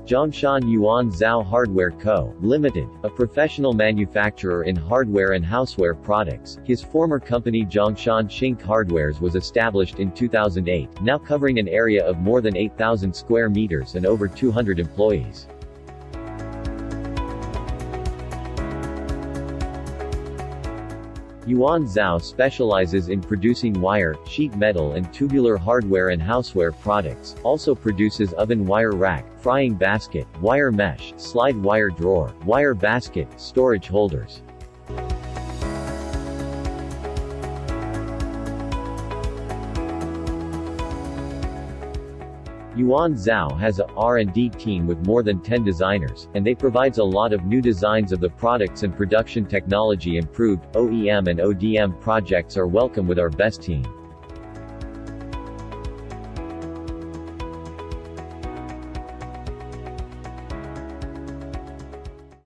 Zhongshan YuanZao Hardware Co., Limited, a professional manufacturer in hardware and houseware products. His former company Zhongshan YuanZao Hardwares was established in 2008, now covering an area of more than 8,000 square meters and over 200 employees. Yuanzao specializes in producing wire, sheet metal and tubular hardware and houseware products, also produces oven wire rack, frying basket, wire mesh, slide wire drawer, wire basket, storage holders. Yuanzao has a R&D team with more than 10 designers, and they provides a lot of new designs of the products and production technology improved. OEM and ODM projects are welcome with our best team.